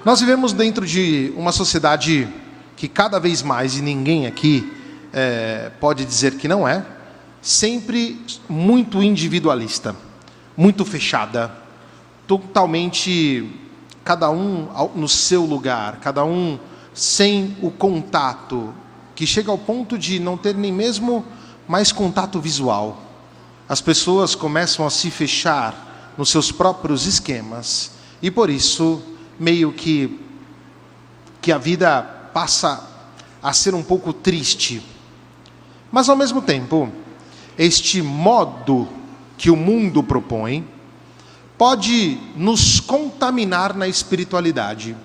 Nós vivemos dentro de uma sociedade que cada vez mais, e ninguém aqui pode dizer que não é, sempre muito individualista, muito fechada, totalmente cada um no seu lugar, cada um sem o contato, que chega ao ponto de não ter nem mesmo mais contato visual. As pessoas começam a se fechar nos seus próprios esquemas e por isso meio que a vida passa a ser um pouco triste. Mas ao mesmo tempo, este modo que o mundo propõe pode nos contaminar na espiritualidade.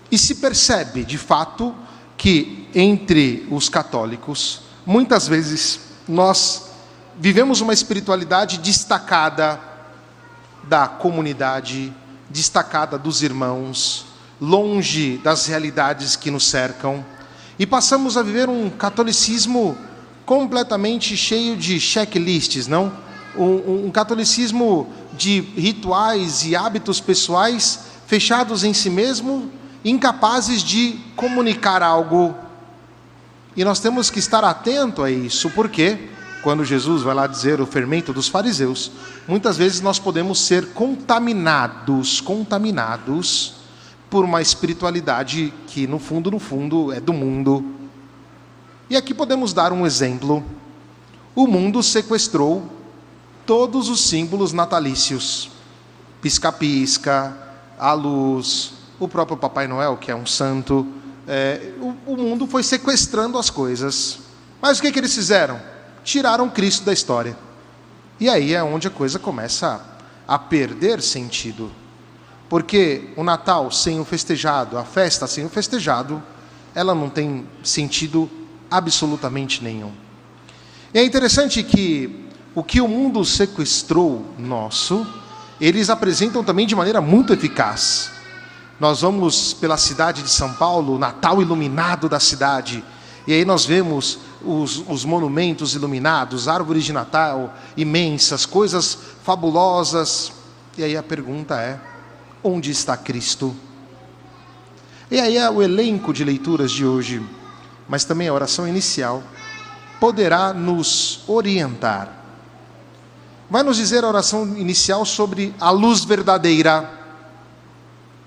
E se percebe, de fato, que entre os católicos, muitas vezes nós vivemos uma espiritualidade destacada da comunidade, destacada dos irmãos, longe das realidades que nos cercam, e passamos a viver um catolicismo completamente cheio de checklists, não? Um catolicismo de rituais e hábitos pessoais fechados em si mesmo, incapazes de comunicar algo. E nós temos que estar atento a isso, porque quando Jesus vai lá dizer o fermento dos fariseus, muitas vezes nós podemos ser contaminados por uma espiritualidade que no fundo é do mundo. E aqui podemos dar um exemplo. O mundo sequestrou todos os símbolos natalícios. Pisca-pisca, a luz, o próprio Papai Noel, que é um santo. O mundo foi sequestrando as coisas. Mas o que eles fizeram? Tiraram Cristo da história. E aí é onde a coisa começa a perder sentido. Porque o Natal sem o festejado, a festa sem o festejado, ela não tem sentido absolutamente nenhum. E é interessante que o que o mundo sequestrou nosso, eles apresentam também de maneira muito eficaz. Nós vamos pela cidade de São Paulo, o Natal iluminado da cidade, e aí nós vemos os monumentos iluminados, árvores de Natal imensas, coisas fabulosas. E aí a pergunta é: onde está Cristo? E aí o elenco de leituras de hoje, mas também a oração inicial, poderá nos orientar. Vai nos dizer a oração inicial sobre a luz verdadeira.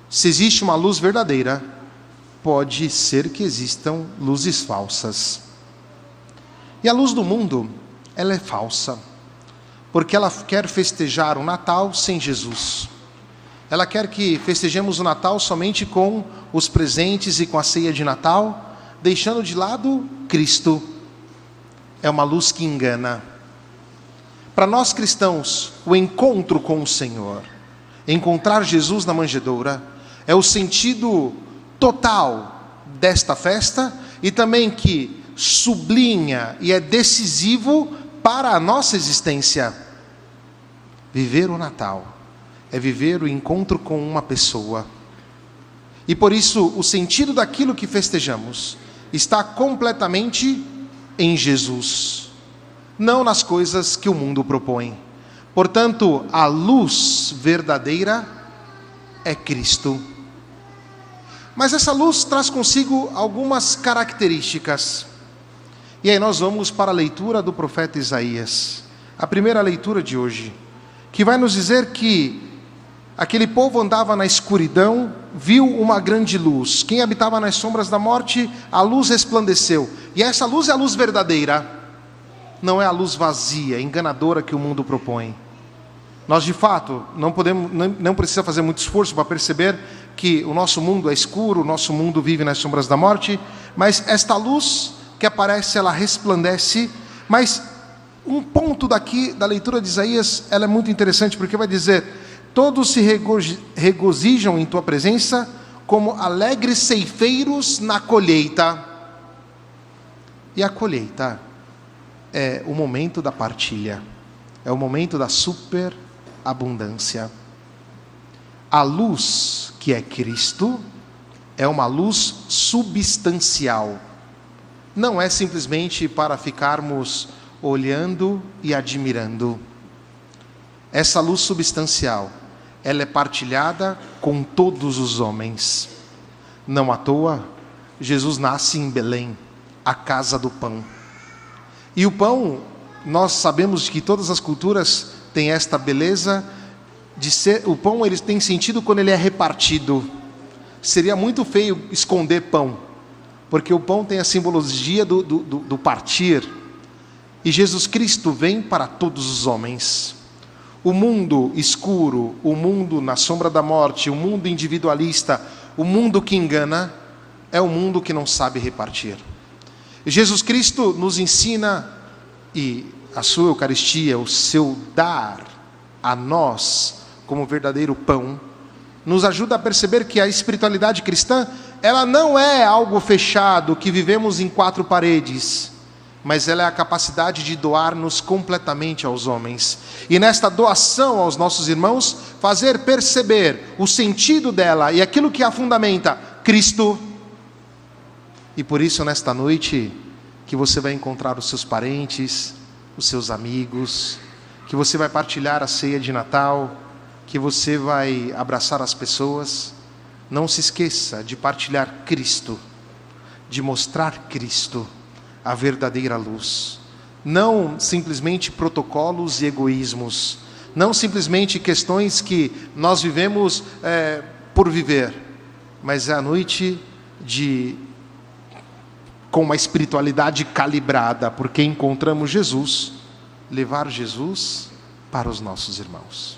Se existe uma luz verdadeira, pode ser que existam luzes falsas. E a luz do mundo, ela é falsa, porque ela quer festejar o Natal sem Jesus. Ela quer que festejemos o Natal somente com os presentes e com a ceia de Natal, deixando de lado Cristo. É uma luz que engana. Para nós cristãos, o encontro com o Senhor, encontrar Jesus na manjedoura, é o sentido total desta festa e também que sublinha e é decisivo para a nossa existência. Viver o Natal é viver o encontro com uma pessoa. E por isso o sentido daquilo que festejamos está completamente em Jesus, não nas coisas que o mundo propõe. Portanto, a luz verdadeira é Cristo. Mas essa luz traz consigo algumas características. E aí nós vamos para a leitura do profeta Isaías, a primeira leitura de hoje, que vai nos dizer que aquele povo andava na escuridão, viu uma grande luz. Quem habitava nas sombras da morte, a luz resplandeceu. E essa luz é a luz verdadeira, não é a luz vazia, enganadora que o mundo propõe. Nós de fato não precisa fazer muito esforço para perceber que o nosso mundo é escuro, o nosso mundo vive nas sombras da morte, mas esta luz que aparece, ela resplandece. Mas um ponto daqui da leitura de Isaías, ela é muito interessante, porque vai dizer: todos se regozijam em tua presença, como alegres ceifeiros na colheita. E a colheita é o momento da partilha, é o momento da superabundância. A luz que é Cristo é uma luz substancial. Não é simplesmente para ficarmos olhando e admirando. Essa luz substancial ela é partilhada com todos os homens. Não à toa, Jesus nasce em Belém, a casa do pão. E o pão, nós sabemos que todas as culturas têm esta beleza de ser, o pão ele tem sentido quando ele é repartido. Seria muito feio esconder pão, porque o pão tem a simbologia do partir. E Jesus Cristo vem para todos os homens. O mundo escuro, o mundo na sombra da morte, o mundo individualista, o mundo que engana, é o mundo que não sabe repartir. Jesus Cristo nos ensina, e a sua Eucaristia, o seu dar a nós como verdadeiro pão, nos ajuda a perceber que a espiritualidade cristã, ela não é algo fechado, que vivemos em quatro paredes, mas ela é a capacidade de doar-nos completamente aos homens. E nesta doação aos nossos irmãos, fazer perceber o sentido dela e aquilo que a fundamenta, Cristo. E por isso, nesta noite, que você vai encontrar os seus parentes, os seus amigos, que você vai partilhar a ceia de Natal, que você vai abraçar as pessoas, não se esqueça de partilhar Cristo, de mostrar Cristo, a verdadeira luz. Não simplesmente protocolos e egoísmos, não simplesmente questões que nós vivemos por viver, mas é a noite com uma espiritualidade calibrada, porque encontramos Jesus, levar Jesus para os nossos irmãos.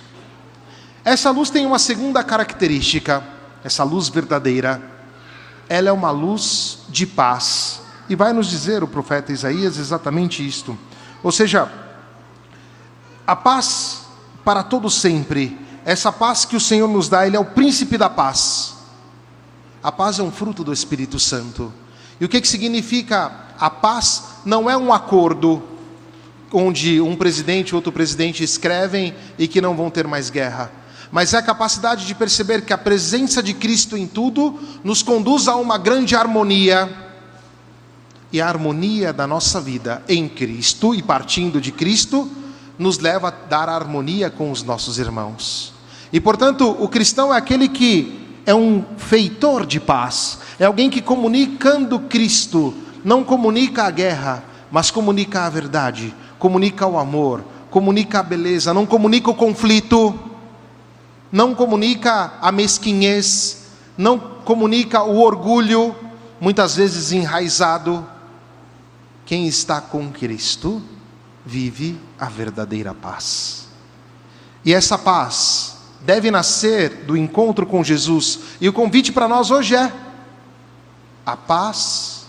Essa luz tem uma segunda característica, essa luz verdadeira, ela é uma luz de paz, e vai nos dizer o profeta Isaías exatamente isto, ou seja, a paz para todo sempre, essa paz que o Senhor nos dá, Ele é o príncipe da paz. A paz é um fruto do Espírito Santo. E o que significa a paz? Não é um acordo onde um presidente e outro presidente escrevem e que não vão ter mais guerra, mas é a capacidade de perceber que a presença de Cristo em tudo nos conduz a uma grande harmonia, e a harmonia da nossa vida em Cristo e partindo de Cristo nos leva a dar harmonia com os nossos irmãos. E portanto, o cristão é aquele que é um feitor de paz, é alguém que, comunicando Cristo, não comunica a guerra, mas comunica a verdade, comunica o amor, comunica a beleza, não comunica o conflito, não comunica a mesquinhez, não comunica o orgulho, muitas vezes enraizado. Quem está com Cristo vive a verdadeira paz. E essa paz deve nascer do encontro com Jesus. E o convite para nós hoje é a paz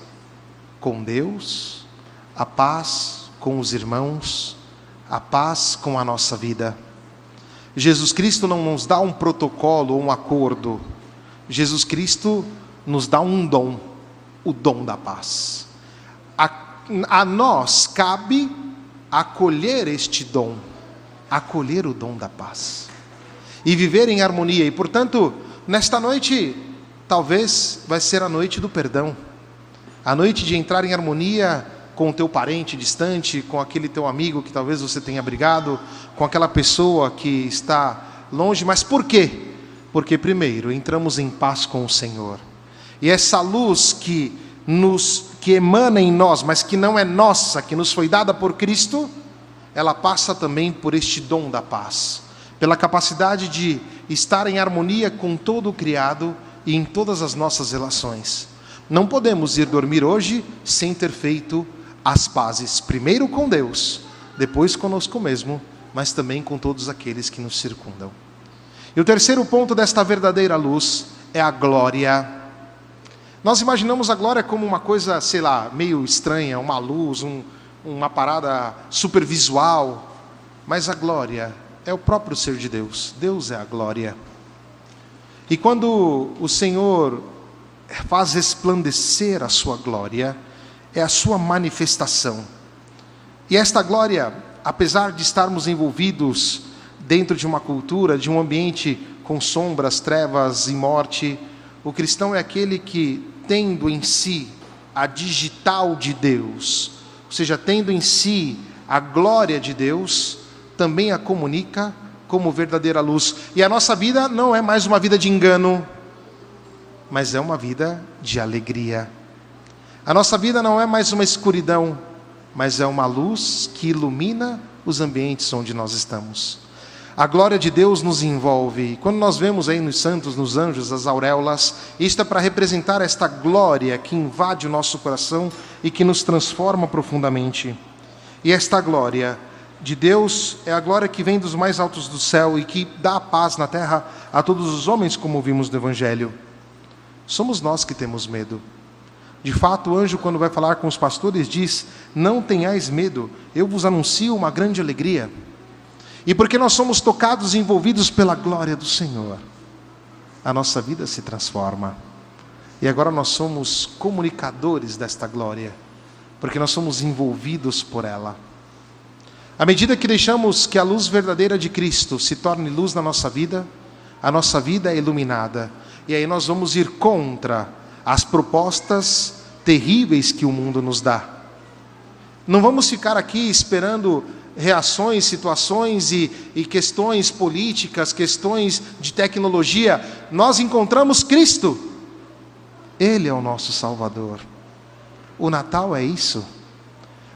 com Deus, a paz com os irmãos, a paz com a nossa vida. Jesus Cristo não nos dá um protocolo ou um acordo. Jesus Cristo nos dá um dom, o dom da paz. A nós cabe acolher este dom, acolher o dom da paz e viver em harmonia. E portanto, nesta noite, talvez vai ser a noite do perdão, a noite de entrar em harmonia com o teu parente distante, com aquele teu amigo que talvez você tenha brigado, com aquela pessoa que está longe. Mas por quê? Porque primeiro entramos em paz com o Senhor, e essa luz que emana em nós, mas que não é nossa, que nos foi dada por Cristo, ela passa também por este dom da paz, pela capacidade de estar em harmonia com todo o criado e em todas as nossas relações. Não podemos ir dormir hoje sem ter feito as pazes, primeiro com Deus, depois conosco mesmo, mas também com todos aqueles que nos circundam. E o terceiro ponto desta verdadeira luz é a glória. Nós imaginamos a glória como uma coisa, sei lá, meio estranha, uma luz, uma parada supervisual, mas a glória é o próprio ser de Deus. Deus é a glória. E quando o Senhor faz resplandecer a sua glória, é a sua manifestação. E esta glória, apesar de estarmos envolvidos dentro de uma cultura, de um ambiente com sombras, trevas e morte, o cristão é aquele que, tendo em si a digital de Deus, ou seja, tendo em si a glória de Deus, também a comunica como verdadeira luz. E a nossa vida não é mais uma vida de engano, mas é uma vida de alegria. A nossa vida não é mais uma escuridão, mas é uma luz que ilumina os ambientes onde nós estamos. A glória de Deus nos envolve. E quando nós vemos aí nos santos, nos anjos, as auréolas, isto é para representar esta glória que invade o nosso coração e que nos transforma profundamente. E esta glória de Deus é a glória que vem dos mais altos do céu e que dá a paz na terra a todos os homens, como vimos no Evangelho. Somos nós que temos medo. De fato, o anjo, quando vai falar com os pastores, diz: não tenhais medo, eu vos anuncio uma grande alegria. E porque nós somos tocados e envolvidos pela glória do Senhor, a nossa vida se transforma. E agora nós somos comunicadores desta glória, porque nós somos envolvidos por ela. À medida que deixamos que a luz verdadeira de Cristo se torne luz na nossa vida, a nossa vida é iluminada. E aí nós vamos ir contra as propostas terríveis que o mundo nos dá. Não vamos ficar aqui esperando reações, situações e questões políticas, questões de tecnologia. Nós encontramos Cristo. Ele é o nosso Salvador. O Natal é isso.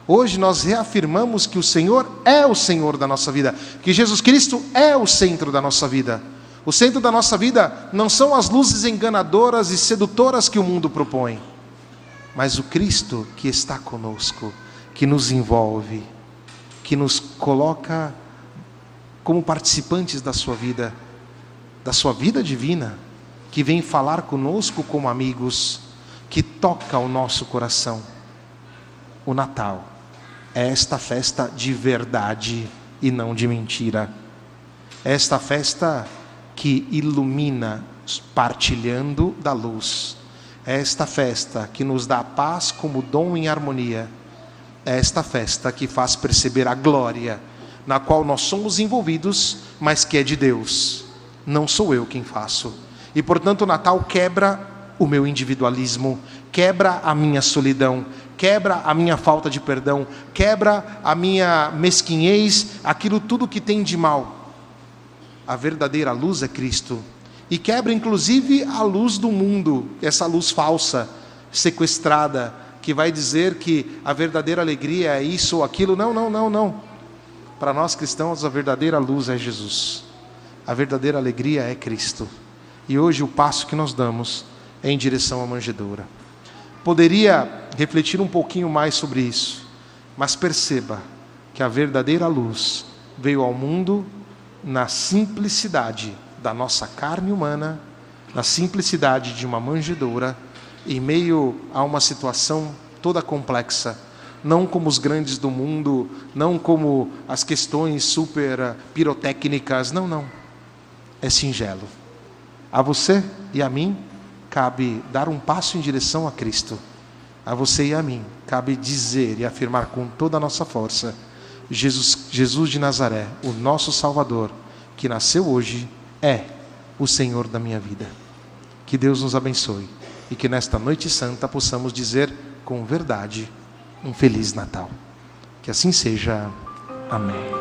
Hoje nós reafirmamos que o Senhor é o Senhor da nossa vida, que Jesus Cristo é o centro da nossa vida. O centro da nossa vida não são as luzes enganadoras e sedutoras que o mundo propõe, mas o Cristo que está conosco, que nos envolve, que nos coloca como participantes da sua vida divina, que vem falar conosco como amigos, que toca o nosso coração. O Natal é esta festa de verdade e não de mentira. É esta festa que ilumina, partilhando da luz. É esta festa que nos dá paz como dom em harmonia. É esta festa que faz perceber a glória, na qual nós somos envolvidos, mas que é de Deus. Não sou eu quem faço. E portanto o Natal quebra o meu individualismo, quebra a minha solidão, quebra a minha falta de perdão, quebra a minha mesquinhez, aquilo tudo que tem de mal. A verdadeira luz é Cristo. E quebra inclusive a luz do mundo, essa luz falsa, sequestrada, que vai dizer que a verdadeira alegria é isso ou aquilo. Não. Para nós cristãos, a verdadeira luz é Jesus. A verdadeira alegria é Cristo. E hoje o passo que nós damos é em direção à manjedoura. Poderia refletir um pouquinho mais sobre isso, mas perceba que a verdadeira luz veio ao mundo na simplicidade da nossa carne humana, na simplicidade de uma manjedoura, em meio a uma situação toda complexa, não como os grandes do mundo, não como as questões super pirotécnicas, não. É singelo. A você e a mim cabe dar um passo em direção a Cristo. A você e a mim cabe dizer e afirmar com toda a nossa força: Jesus de Nazaré, o nosso Salvador, que nasceu hoje, é o Senhor da minha vida. Que Deus nos abençoe e que nesta noite santa possamos dizer com verdade um Feliz Natal. Que assim seja. Amém.